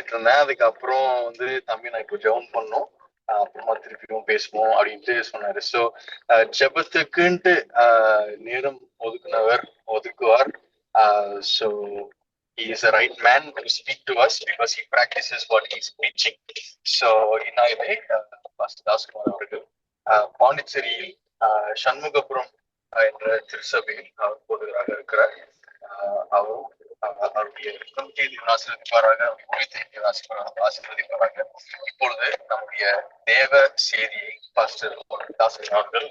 இருந்தேன். அதுக்கப்புறம் தம்பி நான் இப்போ ஜெபம் பண்ணோம், அப்புறமா திருப்பியும் பேசுவோம் அப்படின்ட்டு சொன்னாரு. ஸோ ஜெபத்துக்குன்ட்டு நேரம் ஒதுக்குவார். So he is a right man to speak to us because he practices what he is preaching. So இன்னாலே பாஸ்டர் தாஸ்குமார் அவர்கள் பாண்டிச்சேரியில் சண்முகபுரம் என்ற திருச்சபையில் அவர் போதகராக இருக்கிறார். அவரும் அவருடைய ஆசீர்வதிப்பாராக, ஆசீர்வதிப்பாராக. இப்பொழுது நம்முடைய தேவ செய்தியை பாஸ்டர் தாசன் அவர்கள்.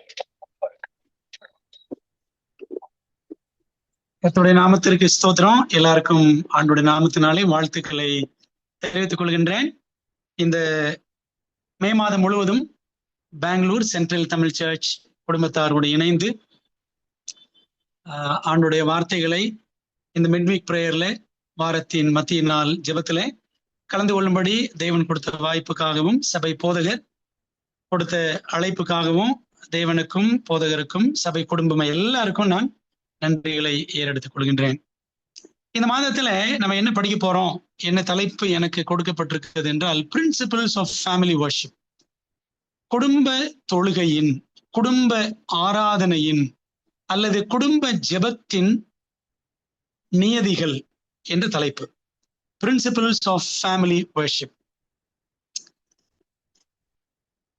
கர்த்தருடைய நாமத்திற்கு ஸ்தோத்திரம். எல்லாருக்கும் ஆண்டோடைய நாமத்தினாலே வாழ்த்துக்களை தெரிவித்துக் கொள்கின்றேன். இந்த மே மாதம் முழுவதும் பெங்களூர் சென்ட்ரல் தமிழ் சர்ச் குடும்பத்தாரோடு இணைந்து ஆண்டுடைய வார்த்தைகளை இந்த மிட்வீக் பிரேயர்ல வாரத்தின் மத்திய நாள் ஜெபத்துல கலந்து கொள்ளும்படி தேவன் கொடுத்த வாய்ப்புக்காகவும் சபை போதகர் கொடுத்த அழைப்புக்காகவும் தேவனுக்கும் போதகருக்கும் சபை குடும்பம் எல்லாருக்கும் நான் நன்றிகளை ஏறெடுத்துக் கொள்கின்றேன். இந்த மாதத்துல நம்ம என்ன படிக்க போறோம், என்ன தலைப்பு எனக்கு கொடுக்கப்பட்டிருக்கிறது என்றால் பிரின்சிபிள்ஸ் ஆஃப் ஃபேமிலி வர்ஷிப், குடும்ப தொழுகையின், குடும்ப ஆராதனையின் அல்லது குடும்ப ஜெபத்தின் நியதிகள் என்ற தலைப்பு. Principles of family worship.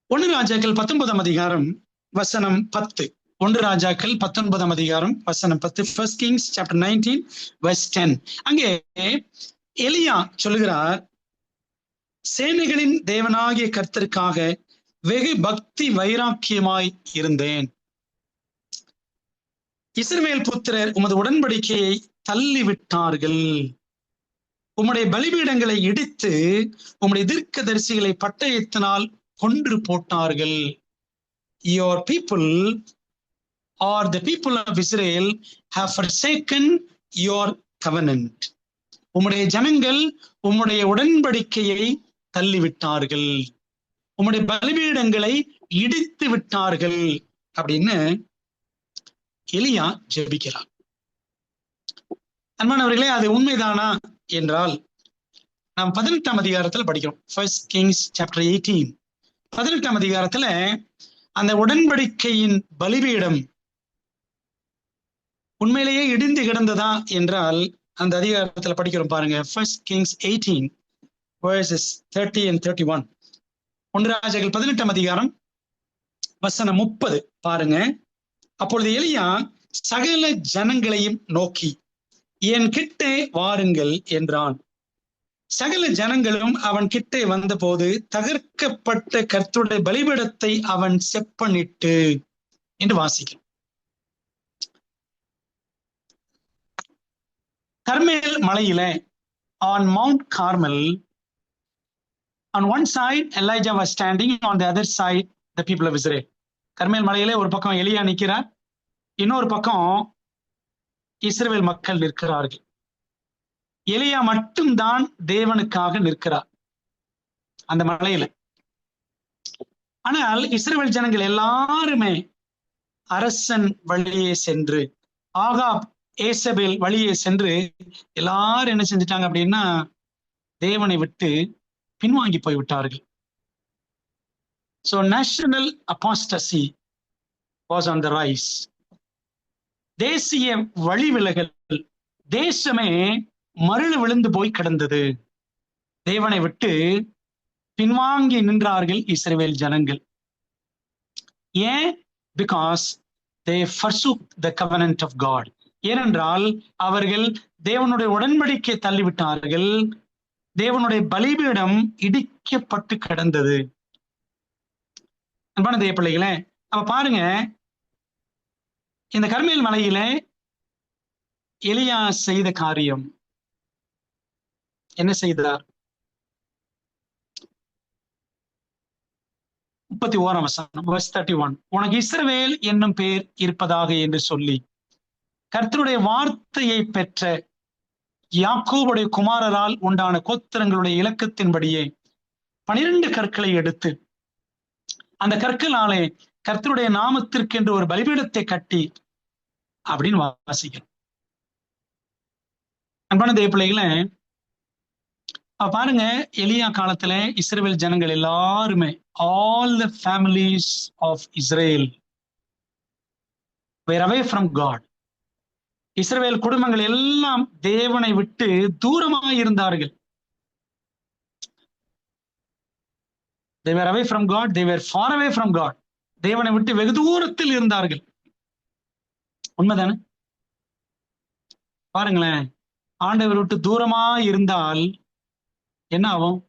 1 ராஜாக்கள் 19 அதிகாரம் வசனம் 10. 1 ராஜாக்கள் 19 அதிகாரம் வசனம் 10. 1 Kings chapter 19 verse 10. அங்கே எலியா சொல்லுகிறார், சேனைகளின் தேவனாகிய கர்த்தருக்காக வெகு பக்தி வைராக்கியமாய் இருந்தேன். இஸ்ரவேல் புத்திரர் உமது உடன்படிக்கையை தள்ளிவிட்டார்கள், உம்முடைய பலிபீடங்களை இடித்து உம்முடைய தீர்க்கதரிசிகளை பட்டயத்தினால் கொன்று போட்டார்கள். Your people or the people of Israel have forsaken your covenant. உம்முடைய ஜனங்கள் உம்முடைய உடன்படிக்கையை தள்ளிவிட்டார்கள், உம்முடைய பலிபீடங்களை இடித்து விட்டார்கள் அப்படின்னு எலியா ஜெபிக்கிறார். அன்பானவர்களே, அது உண்மைதானா என்றால் நாம் 18 அதிகாரத்தில் படிக்கிறோம். 1 Kings chapter 18. 18 அதிகாரத்துல அந்த உடன்படிக்கையின் பலிபீடம் உண்மையிலேயே இடிந்து கிடந்ததா என்றால் அந்த அதிகாரத்துல படிக்கிறோம் பாருங்க. 1 Kings 18 verses 30 and 31. 1 ராஜாக்கள் 18 அதிகாரம் வசனம் 30 பாருங்க. அப்பொழுது எலியா சகல ஜனங்களையும் நோக்கி என் கிட்டே வாருங்கள் என்றான். சகல ஜனங்களும் அவன் கிட்டே வந்த போது தகர்க்கப்பட்ட கர்த்தருடைய பலிபீடத்தை அவன் செப்பனிட்டு என்று வாசிக்கிறோம். கர்மேல் மலையில on Mount Carmel, on one side Elijah was standing, on the other side the people of Israel. கர்மேல் மலையில ஒரு பக்கம் எலியா நிற்கிறார், இன்னொரு பக்கம் இஸ்ரவேல் மக்கள் நிற்கிறார்கள். எலியா மட்டும்தான் தேவனுக்காக நிற்கிறார் அந்த மலையில. ஆனால் இஸ்ரவேல் ஜனங்கள் எல்லாருமே அரசன் வழியே சென்று, ஆகாப் ஏசபேல் வழியே சென்று எல்லாரும் என்ன செஞ்சிட்டாங்க அப்படின்னா தேவனை விட்டு பின்வாங்கி போய்விட்டார்கள். So national apostasy was on the rise. தேசிய வழிவிலகல், தேசமே மருள விழுந்து போய் கிடந்தது. தேவனை விட்டு பின்வாங்கி நின்றார்கள் இஸ்ரவேல் ஜனங்கள். ஏன்? Because they forsook the covenant of God. ஏனென்றால் அவர்கள் தேவனுடைய உடன்படிக்கை தள்ளிவிட்டார்கள், தேவனுடைய பலிபீடம் இடிக்கப்பட்டு கிடந்தது. அன்பான தேவ பிள்ளைகளே, அப்ப பாருங்க, இந்த கர்மேல் மலையில எலியா செய்த காரியம் என்ன செய்தார்? 31 வசனம் verse 31. உனக்கு இஸ்ரவேல் என்னும் பேர் இருப்பதாக என்று சொல்லி கர்த்தருடைய வார்த்தையை பெற்ற யாக்கோபுடைய குமாரரால் உண்டான கோத்திரங்களுடைய இலக்கத்தின்படியே 12 கற்களை எடுத்து அந்த கற்களாலே கர்த்தருடைய நாமத்திற்கு என்று ஒரு பலிபீடத்தை கட்டி அப்படின்னு வாசிக்கிறோம். அன்பான தேவ பிள்ளைகளே, பாருங்க, எலியா காலத்துல இஸ்ரவேல் ஜனங்கள் எல்லாருமே, all the families of Israel were away from God. இஸ்ரவேல் குடும்பங்கள் எல்லாம் தேவனை விட்டு தூரமாக இருந்தார்கள். They were away from God, they were far away from God. தேவனை விட்டு வெகு தூரத்தில் இருந்தார்கள். உண்மைதானே? பாருங்களேன், ஆண்டவர் விட்டு தூரமா இருந்தால் என்ன ஆகும்?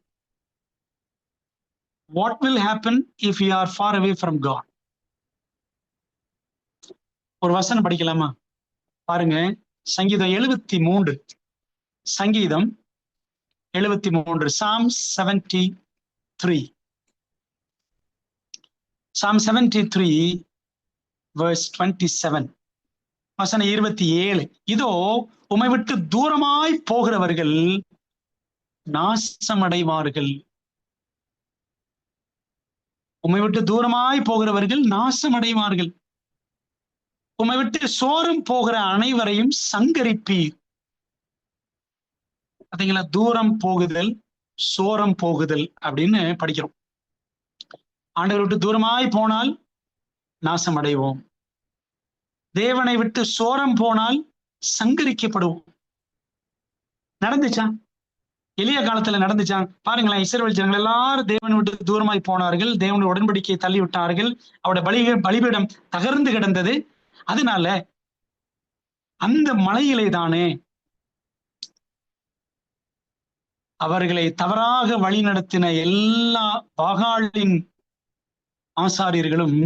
What will happen if you are far away from God? ஒரு வசனம் படிக்கலாமா? பாருங்க, சங்கீதம் 73, சங்கீதம் 73, Psalm 73, Psalm 73 verse 27, வசனம் 27. இதோ உம்மை விட்டு தூரமாய் போகிறவர்கள் நாசமடைவார்கள். உம்மை விட்டு தூரமாய் போகிறவர்கள் நாசமடைவார்கள். உம்மை விட்டு சோரம் போகிற அனைவரையும் சங்கரிப்பீர். பாத்தீங்களா? தூரம் போகுதல், சோரம் போகுதல் அப்படின்னு படிக்கிறோம். ஆண்டவரை விட்டு தூரமாய் போனால் நாசம் அடைவோம். தேவனை விட்டு சோரம் போனால் சங்கரிக்கப்படுவோம். நடந்துச்சா? எளிய காலத்துல நடந்துச்சா? பாருங்களேன், இஸ்ரவேல் ஜனங்கள் எல்லாரும் தேவனை விட்டு தூரமாய் போனார்கள். தேவனுடைய உடன்படிக்கையை தள்ளி விட்டார்கள். அவருடைய பலிபீடம் தகர்ந்து கிடந்தது. அதனால அந்த மலையிலே தானே அவர்களை தவறாக வழி நடத்தின எல்லா பாகாலின் ஆசாரியர்களும்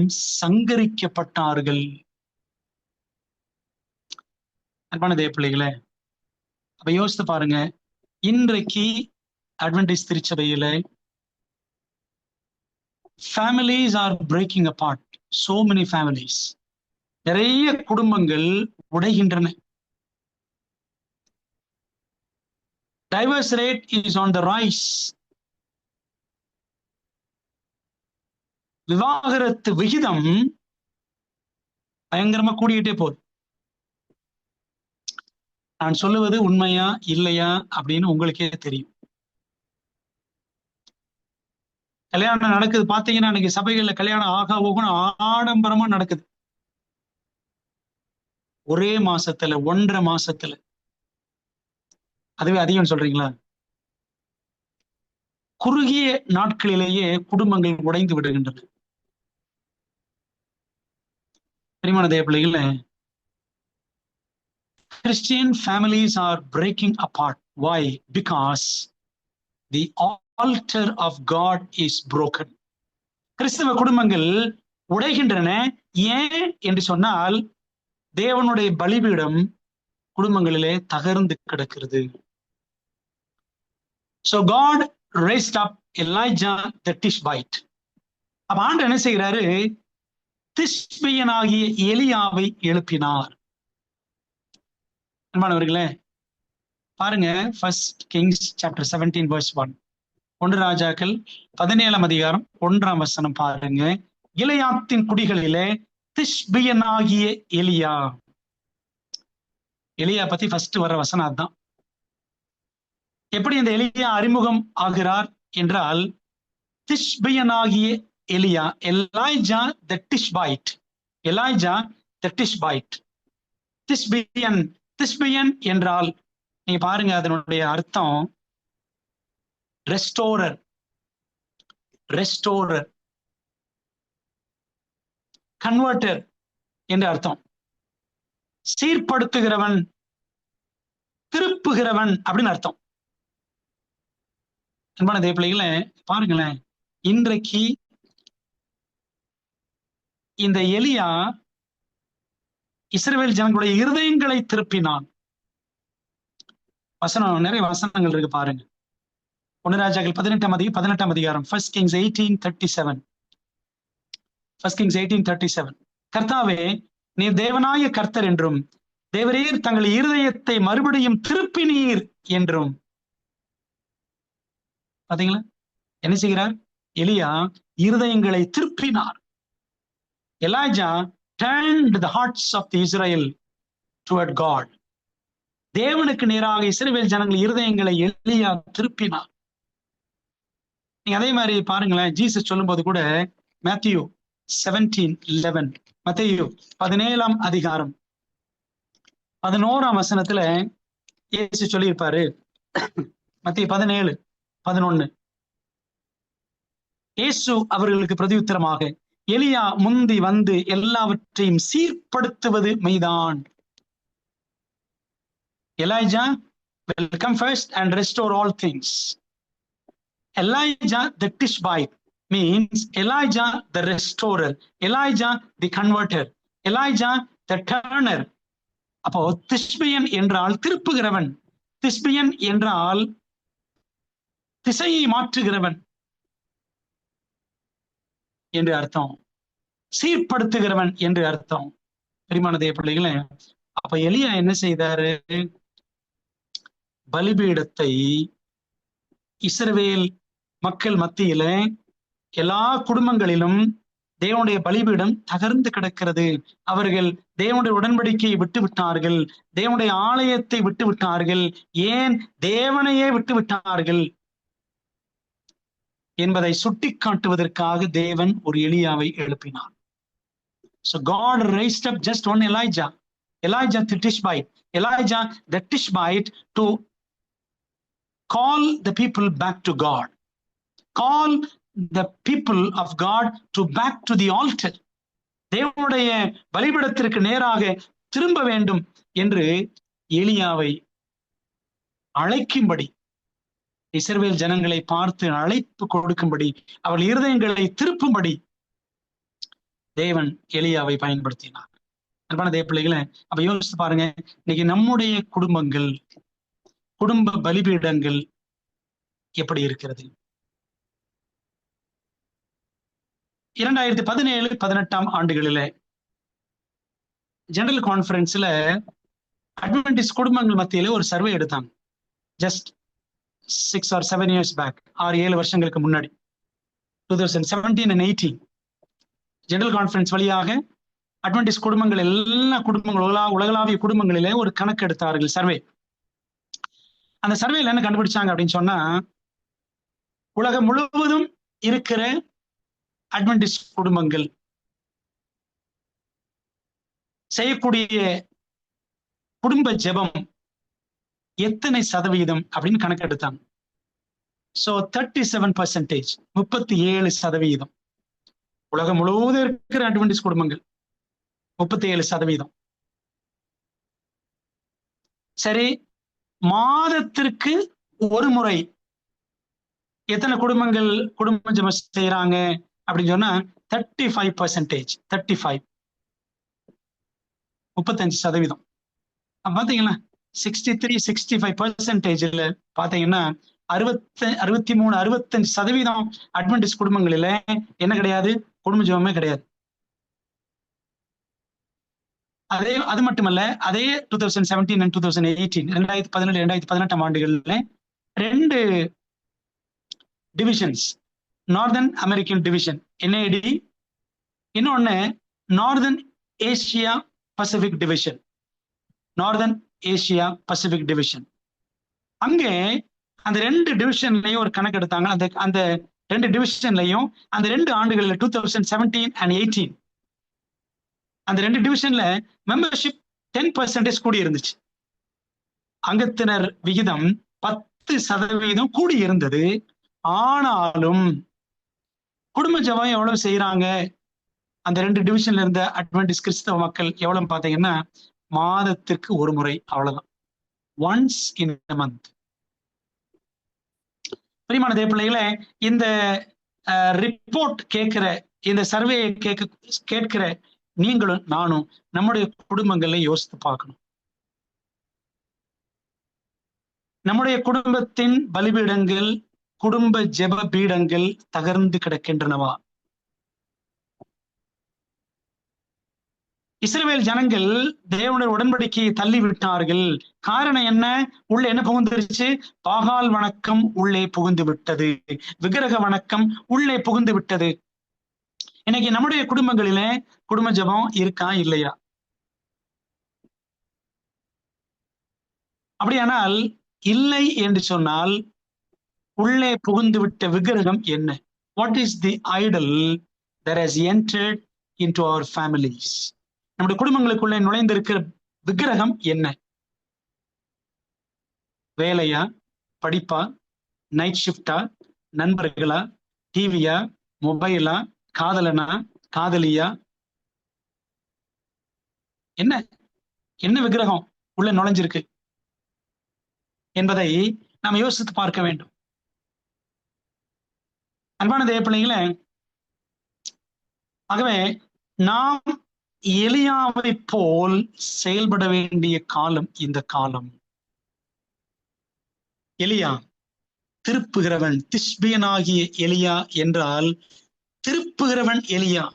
சங்கரிக்கப்பட்டார்கள். அன்பான தேவ பிள்ளைகளே, அப்ப யோசித்து பாருங்க, இன்றைக்கு Adventist திருச்சபையில families are breaking apart. So many families. நிறைய குடும்பங்கள் உடைகின்றன. Divorce rate is on the rise. விவாகரத்து விகிதம் பயங்கரமா கூடிக்கிட்டே போகுது. நான் சொல்லுவது உண்மையா இல்லையா அப்படின்னு உங்களுக்கே தெரியும். கல்யாணம் நடக்குது பாத்தீங்கன்னா, இன்னைக்கு சபைகள்ல கல்யாணம் ஆகா போகணும் ஆடம்பரமா நடக்குது. ஒரே மாசத்துல, 1.5 மாசத்துல. அதுவே அதிகம் சொல்றீங்களா? குறுகிய நாட்களிலேயே குடும்பங்கள் உடைந்து விடுகின்றன. பிரியமான தேவ பிள்ளைகளே, Christian families are breaking apart. Why? Because the altar of God is broken. கிறிஸ்தவ குடும்பங்கள் உடைகின்றன. ஏன் என்று சொன்னால், தேவனுடைய பலிபீடம் குடும்பங்களிலே தகர்ந்து கிடக்கிறது. So God raised up Elijah the Tishbite. அப்ப ஆண்டவர் என்ன செய்கிறாரு? திஷ்பியனாகிய எலியாவை எழுப்பினார். அன்பானவர்களே, பாருங்க, 1 Kings chapter 17 verse 1. 1 ராஜாக்கள் 17ஆம் அதிகாரம் 1ஆம் வசனம் பாருங்க. கிலெயாத்தின் குடிகளிலே திஷ்பியனாகிய எலியா. எலியா பத்தி ஃபர்ஸ்ட் வர வசனம் அதுதான். எப்படி இந்த எலியா அறிமுகம் ஆகிறார் என்றால், திஷ்பியனாகிய எலியா, எலைஜா த டிஷ்பைட். எலைஜா த டிஷ்பைட். திஷ்பியன், திஷ்பியன் என்றால் நீங்க பாருங்க, அதனுடைய அர்த்தம் ரெஸ்டோரர். ரெஸ்டோரர், கன்வெர்டர் என்ற அர்த்தம். சீர்படுத்துகிறவன், திருப்புகிறவன் அப்படின்னு அர்த்தம். அன்பான தேவ பிள்ளைகளே, பாருங்களேன், இன்றைக்கு இந்த எலியா இஸ்ரவேல் ஜனங்களுடைய இருதயங்களை திருப்பினான். வசனம், நிறைய வசனங்கள் இருக்கு பாருங்க. 1 ராஜாக்கள் 18ஆம் அதிகாரம் 1 Kings 18:37. 1 Kings 18:37. கர்த்தாவே, நீர் தேவனாய கர்த்தர் என்றும் தேவரீர் தங்கள் இருதயத்தை மறுபடியும் திருப்பினீர் என்றும். பாத்தீங்களா என்ன செய்கிறார்? எலியா இருதயங்களை திருப்பினார். Elijah turned the hearts of the Israel toward God. தேவனுக்கு நேராக இஸ்ரவேல் ஜனங்கள் இருதயங்களை எலியா திருப்பினார். நீங்க அதே மாதிரி பாருங்களேன், ஜீசஸ் சொல்லும் போது கூட மேத்யூ 17:11, மத்தேயு 17ஆம் அதிகாரம் 11ஆம் வசனத்துல இயேசு சொல்லியிருப்பாரு. மத்தேயு 17:11, இயேசு அவர்களுக்கு பிரதியுத்தரமாக, எலியா முந்தி வந்து எல்லாவற்றையும் சீர்படுத்துவது மெய்தான். Elijah will come first and restore all things. Elijah the Tishbite means Elijah the restorer, Elijah the converter, Elijah the turner. அப்போ திஷ்பியன் என்றால் திருப்புகிறவன், திஷ்பியன் என்றால் திசையை மாற்றுகிறவன் என்று அர்த்தம், சீர்படுத்துகிறவன் என்று அர்த்தம். பிரியமான தேவ பிள்ளைகளே, அப்ப எலியா என்ன செய்தாரு? பலிபீடத்தை இஸ்ரவேல் மக்கள் மத்தியில எல்லா குடும்பங்களிலும் தேவனுடைய பலிபீடம் தகர்ந்து கிடக்கிறது. அவர்கள் தேவனுடைய உடன்படிக்கையை விட்டு விட்டார்கள், தேவனுடைய ஆலயத்தை விட்டு விட்டார்கள், ஏன் தேவனையே விட்டு விட்டார்கள் என்பதை சுட்டி காட்டுவதற்காக தேவன் ஒரு எலியாவை எழுப்பினார். So God raised up just one Elijah, Elijah the Tishbite, Elijah the Tishbite, to call the people back to God, call the people of God to back to the altar. தேவனுடைய பலிபீடத்திற்கு நேராக திரும்ப வேண்டும் என்று எலியாவை அழைக்கும்படி, இஸ்ரவேல் ஜனங்களை பார்த்து அழைப்பு கொடுக்கும்படி, அவள் இருதயங்களை திருப்பும்படி தேவன் எலியாவை பயன்படுத்தினார். அன்பான தேவ பிள்ளைகளை, அப்ப யோசித்து பாருங்க, இன்னைக்கு நம்முடைய குடும்பங்கள், குடும்ப பலிபீடங்கள் எப்படி இருக்கிறது? 2017-18 ஆண்டுகளில ஜெனரல் கான்ஃபரன்ஸ்ல அட்வென்டிஸ்ட் குடும்பங்கள் மத்தியில ஒரு சர்வே எடுத்தாங்க. ஜஸ்ட் 6 or 7 years பேக், 6-7 வருஷங்களுக்கு முன்னாடி, 2017 and 18 ஜெனரல் கான்ஃபரன்ஸ் வழியாக அட்வென்டிஸ்ட் குடும்பங்கள், எல்லா குடும்பங்கள், உலகளாவிய குடும்பங்களிலே ஒரு கணக்கு எடுத்தார்கள், சர்வே. அந்த சர்வேல என்ன கண்டுபிடிச்சாங்க அப்படின்னு சொன்னா, உலகம் முழுவதும் இருக்கிற அட்வென்டிஸ்ட் குடும்பங்கள் செய்யக்கூடிய குடும்ப ஜெபம் எத்தனை சதவீதம் அப்படின்னு கணக்கு எடுத்தாங்க. சோ 37%, 37%. உலகம் முழுவதும் இருக்கிற அட்வென்டிஸ்ட் குடும்பங்கள் 37%. சரி, மாதத்திற்கு ஒரு முறை எத்தனை குடும்பங்கள் குடும்ப ஜெபம் செய்யறாங்க அப்படின்னு சொன்னா 35%, 35%. பாத்தீங்களா, 63-65% பாத்தீங்கன்னா 63-65% அட்வென்டிஸ்ட் குடும்பங்களில என்ன கிடையாது? குடும்ப ஜெபமே கிடையாது. அது மட்டுமல்ல, அதே 2017 and 2018, 2017-2018 ஆண்டுகள்ல 2 divisions, northern American division NAD, இன்னொன்னு northern Asia Pacific division, northern Asia Pacific division. அங்கே அந்த 2 டிவிஷன்லயும் ஒரு கணக்கு எடுத்தாங்க. அந்த 2 டிவிஷன்லயும் அந்த 2 ஆண்டுகள்ல 2017 and 18 அந்த 2 டிவிஷன்ல மெம்பர்ஷிப் 10% கூடி இருந்துச்சு. அங்கத்தினர் விகிதம் 10% கூடி இருந்தது. ஆனாலும் குடும்ப ஜெபம் எவ்வளவு செய்யறாங்க அந்த 2 டிவிஷன்ல இருந்த அட்வென்டிஸ்ட் கிறிஸ்தவ மக்கள் எவ்வளவு பாத்தீங்கன்னா, மாதத்திற்கு ஒரு முறை, அவ்வளவுதான், ஒன்ஸ் இன் a month. பிரியமான தேவ பிள்ளைகளே, இந்த ரிப்போர்ட் கேட்கிற, இந்த சர்வே கேட்கிற நீங்களும் நானும் நம்முடைய குடும்பங்களை யோசித்து பார்க்கணும். நம்முடைய குடும்பத்தின் பலிபீடங்கள், குடும்ப ஜெப பீடங்கள் தகர்ந்து கிடக்கின்றனவா? இஸ்ரவேல் ஜனங்கள் தேவனுடைய உடன்படிக்கையை தள்ளி விட்டார்கள். காரணம் என்ன? உள்ள என்ன புகுந்துருச்சு? பாகால் வணக்கம் உள்ளே புகுந்து விட்டது, விக்கிரக வணக்கம் உள்ளே புகுந்து விட்டது. இன்னைக்கு நம்முடைய குடும்பங்களிலே குடும்ப ஜெபம் இருக்கா இல்லையா? அப்படியானால் இல்லை என்று சொன்னால் உள்ளே புகுந்து விட்ட விக்கிரகம் என்ன? What is the Idol that has entered into our families? நம்முடைய குடும்பங்களுக்குள்ளே நுழைந்திருக்கிற விக்கிரகம் என்ன? வேலையா, படிப்பா, நைட் ஷிஃப்டா, நண்பர்களா, டிவியா, மொபைலா, காதலனா, காதலியா? என்ன என்ன விக்கிரகம் உள்ள நுழைஞ்சிருக்கு என்பதை நாம் யோசித்து பார்க்க வேண்டும். அன்பான தேவ பிள்ளைகளே, ஆகவே நாம் எலியாவை போல் செயல்பட வேண்டிய காலம் இந்த காலம். எலியா திருப்புகிறவன், திஷ்பியனாகிய எலியா என்றால் திருப்புகிறவன் எலியா,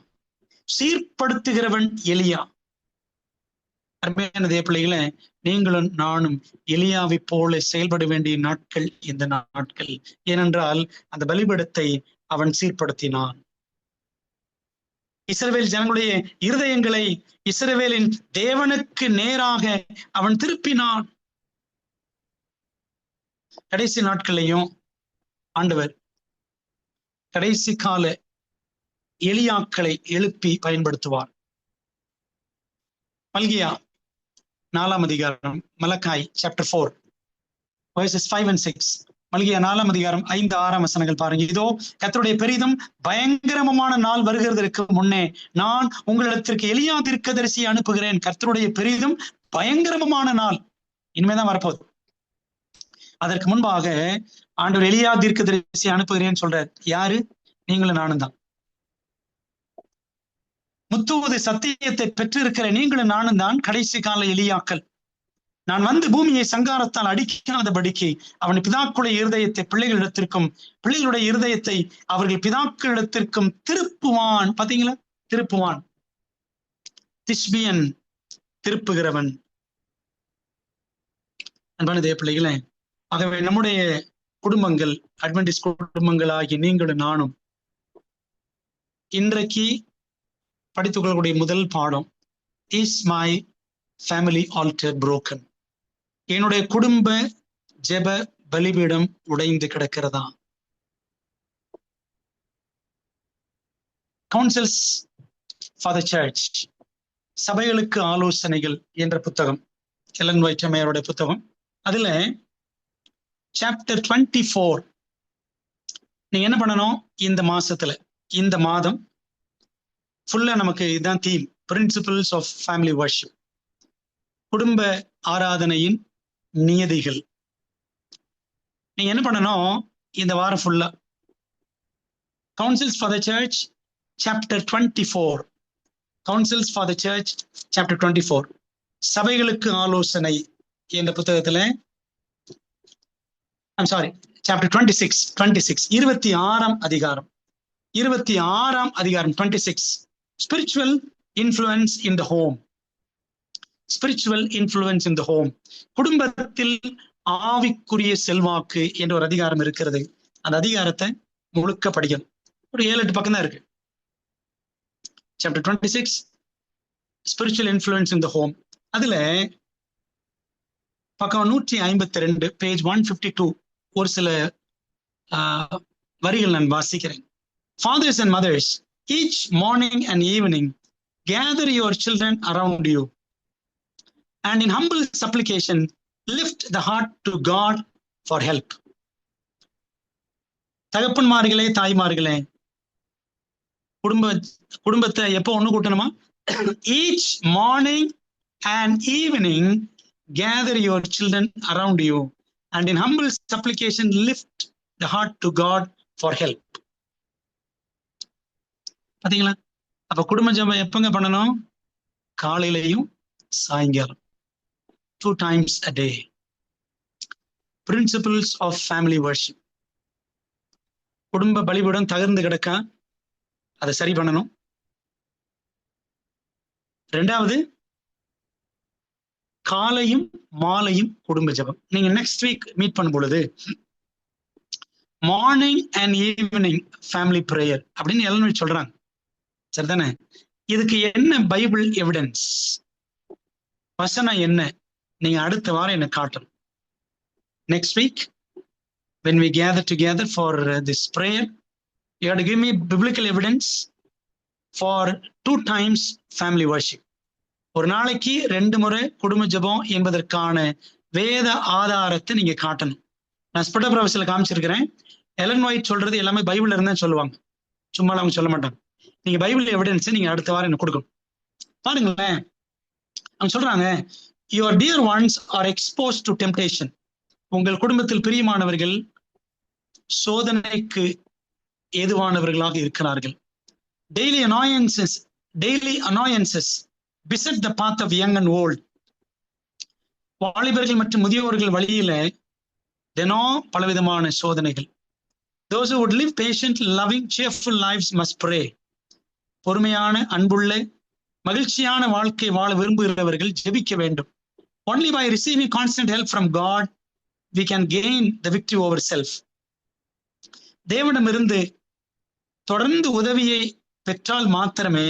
சீர்படுத்துகிறவன் எலியா. அருமையான தேவ பிள்ளைகளே, நீங்களும் நானும் எலியாவை போல செயல்பட வேண்டிய நாட்கள் இந்த நாட்கள். ஏனென்றால் அந்த பலிபீடத்தை அவன் சீர்படுத்தினான். இஸ்ரவேல் ஜனங்களுடைய இருதயங்களை இஸ்ரவேலின் தேவனுக்கு நேராக அவன் திருப்பினான். கடைசி நாட்களையும் ஆண்டவர் கடைசி கால எலியாக்களை எழுப்பி பயன்படுத்துவார். மல்கியா 4ஆம் அதிகாரம், மலக்காய் சாப்டர் 4 verses 5 and 6. மல்கியா 4ஆம் அதிகாரம் 5, 6 வசனங்கள் பாருங்க. இதோ கர்த்தருடைய பெரிதும் பயங்கரமான நாள் வருகிறதற்கு முன்னே நான் உங்களிடத்திற்கு எலியா தீர்க்கதரிசியை அனுப்புகிறேன். கர்த்தருடைய பெரிதும் பயங்கரமான நாள் இனிமேதான் வரப்போகுது. அதற்கு முன்பாக ஆண்டவர் எலியா தீர்க்கதரிசியை அனுப்புகிறேன்னு சொல்றார். யாரு? நீங்களும் நானும் தான். முத்தூது சத்தியத்தை பெற்றிருக்கிற நீங்களும் நானும் தான் கடைசி கால எலியாக்கள். நான் வந்து பூமியை சங்காரத்தால் அடிக்காதபடிக்கு அவன் பிதாக்களுடைய இருதயத்தை பிள்ளைகளிடத்திற்கும் பிள்ளைகளுடைய இருதயத்தை அவர்கள் பிதாக்களிடத்திற்கும் திருப்புவான். பாத்தீங்களா? திருப்புவான். திஷ்பியன், திருப்புகிறவன். அன்பான தேவ பிள்ளைகளே, ஆகவே நம்முடைய குடும்பங்கள், அட்வென்டிஸ்ட் குடும்பங்களாகிய நீங்களும் நானும் இன்றைக்கு படித்துக் கொள்ளக்கூடிய முதல் பாடம், is my family alter broken? என்னுடைய குடும்ப ஜெப பலிபீடம் உடைந்து கிடக்கிறதா? கவுன்சில்ஸ் ஃபார் த சர்ச், சபைகளுக்கு ஆலோசனைகள் என்ற புத்தகம், எலன் ஒயிட் அம்மையாருடைய புத்தகம். அதுல சாப்டர் 24 நீங்க என்ன பண்ணணும்? இந்த மாசத்துல, இந்த மாதம் ஃபுல்லா நமக்கு இதுதான் theme, principles of family worship, குடும்ப ஆராதனையின் நியதிகள். நீங்க என்ன பண்ணணும்? இந்த வாரம் ஃபுல்லா councils for the church chapter 24, councils for the church chapter 24, சபைகளுக்கு ஆலோசனை என்ற புத்தகத்துல, சாப்டர் 26 26ஆம் அதிகாரம் 26 spiritual influence in the home. Spiritual influence in the home, குடும்பத்தில் ஆவிக்குரிய செல்வாக்கு என்ற ஒரு அதிகாரம் இருக்கிறது. அந்த அதிகாரத்தை முழுக்க படிக்கணும். ஒரு 7-8 பக்கம் தான் இருக்கு. Chapter 26 spiritual influence in the home. அதுல பக்கம் 152, பேஜ் 152 ஒரு சில வரிகள் நான் வாசிக்கிறேன். Fathers and mothers, each morning and evening gather your children around you and in humble supplication lift the heart to God for help. தகப்பன்மார்களே, தாய்மார்களே, குடும்பத்தை எப்போ ஒண்ணு கூட்டணுமா? each morning and evening gather your children around you and in humble supplication lift the heart to God for help. பாத்தீங்களா? அப்ப குடும்ப ஜெபம் எப்பங்க பண்ணணும்? காலையிலையும் சாயங்காலம், 2 times a day. Principles of family worship. குடும்ப பலிபீடம் தகர்ந்து கிடக்க அதை சரி பண்ணணும். 2வது, காலையும் மாலையும் குடும்ப ஜெபம். நீங்க நெக்ஸ்ட் வீக் மீட் பண்ணும் பொழுது morning and evening family prayer அப்படின்னு எல்லாம் சொல்றாங்க, சரிதானே? இதுக்கு என்ன பைபிள் எவிடன்ஸ், வசனம் என்ன? நீங்க அடுத்த வாரம் என்ன காட்டணும். Next week when we gather together for this prayer, you have to give me biblical evidence for 2 times family worship. ஒரு நாளைக்கு 2 முறை குடும்ப ஜெபம் என்பதற்கான வேத ஆதாரத்தை நீங்க காட்டணும். நான் ஸ்பிரிட் ஆஃப் ப்ராஃபஸில காமிச்சிருக்கிறேன். எலன் ஒயிட் சொல்றது எல்லாமே பைபிள்ல இருந்தா சொல்லுவாங்க, சும்மா அவங்க சொல்ல மாட்டாங்க. நீங்க பைபிள் எவிடன்ஸ் நீங்க அடுத்த வாரம் எனக்கு கொடுக்கணும். பாருங்களேன், அவங்க சொல்றாங்க, your dear ones are exposed to temptation. உங்கள் குடும்பத்தில் பிரியமானவர்கள் சோதனைக்கு ஏதுவானவர்களாக இருக்கிறார்கள். daily annoyances beset the path of young and old. வாலிபர்கள் மற்றும் முதியோர்கள் வழியில தினம் பலவிதமான சோதனைகள். those who would live patient, loving, cheerful lives must pray. பொறுமையான, அன்புள்ள, மகிழ்ச்சியான வாழ்க்கை வாழ விரும்புகிறவர்கள் ஜெபிக்க வேண்டும். only by receiving constant help from God we can gain the victory over self. தேவனிடமிருந்து தொடர்ந்து உதவியை பெற்றால் மாத்திரமே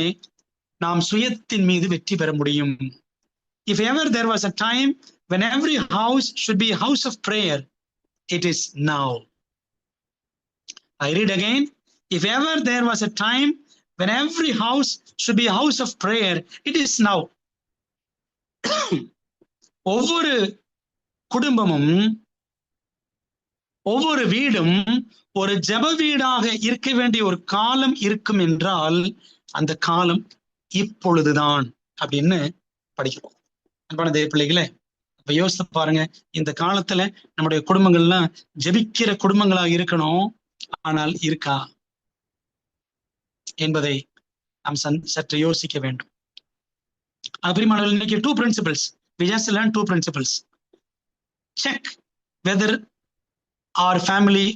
நாம் சுயத்தின் மீது வெற்றி பெற முடியும். if ever there was a time when every house should be a house of prayer, it is now. I read again, if ever there was a time when every house should be a house of prayer, it is now. ஒவ்வொரு குடும்பமும் ஒவ்வொரு வீடும் ஒரு ஜெப வீடாக இருக்க வேண்டிய ஒரு காலம் இருக்கும் என்றால் அந்த காலம் இப்பொழுதுதான் அப்படின்னு படிக்கிறோம். அன்பான தேவ பிள்ளைகளே, இப்ப யோசித்து பாருங்க, இந்த காலத்துல நம்முடைய குடும்பங்கள்லாம் ஜெபிக்கிற குடும்பங்களாக இருக்கணும், ஆனால் இருக்கா என்பதை நாம் சற்று யோசிக்க வேண்டும். பிரியமானவர்களே, இன்னைக்கு 2 principles. We just learned 2 principles. Check whether our family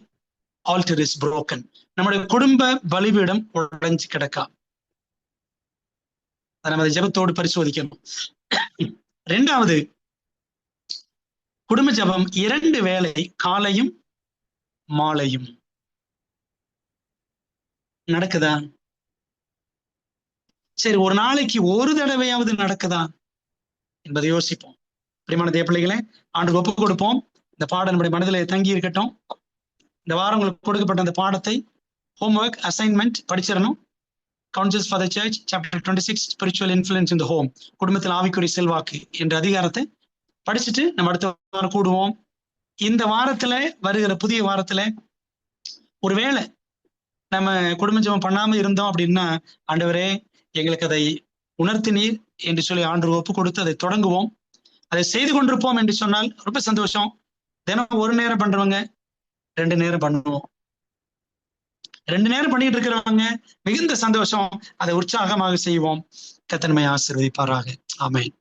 altar is broken. நம்முடைய குடும்ப பலிபீடம் உடைஞ்சு கிடக்கா, நம்ம ஜெபத்தோடு பரிசோதிக்கணும். 2வது, குடும்ப ஜெபம் 2 வேளை, காலையும் மாலையும் நடக்குதா? சரி, ஒரு நாளைக்கு ஒரு தடவையாவது நடக்குதா என்பதை யோசிப்போம். பிரியமான தேவ பிள்ளைகளே, ஆண்டுக்கு ஒப்பு கொடுப்போம். இந்த பாடம் நம்முடைய மனதிலே தங்கி இருக்கட்டும். இந்த வாரம் உங்களுக்கு கொடுக்கப்பட்ட அந்த பாடத்தை ஹோம்ஒர்க் அசைன்மெண்ட் படிச்சிடணும். Councils for the church chapter 26 spiritual influence in the home, குடும்பத்தில் ஆவிக்குரிய செல்வாக்கு என்ற அதிகாரத்தை படிச்சுட்டு நம்ம அடுத்த வாரம் கூடுவோம். இந்த வாரத்துல வருகிற புதிய வாரத்துல ஒருவேளை நம்ம குடும்ப ஜெபம் பண்ணாம இருந்தோம் அப்படின்னா, ஆண்டவரே எங்களுக்கு அதை உணர்த்தினீர் என்று சொல்லி ஆண்டு ஒப்பு கொடுத்து அதை தொடங்குவோம். அதை செய்து கொண்டிருப்போம் என்று சொன்னால் ரொம்ப சந்தோஷம். தினம் 1 நேரம் பண்றவங்க 2 நேரம் பண்ணுவோம். 2 நேரம் பண்ணிட்டு இருக்கிறவங்க மிகுந்த சந்தோஷம். அதை உற்சாகமாக செய்வோம். கர்த்தர் நம்மை ஆசீர்வதிப்பாராக. ஆமென்.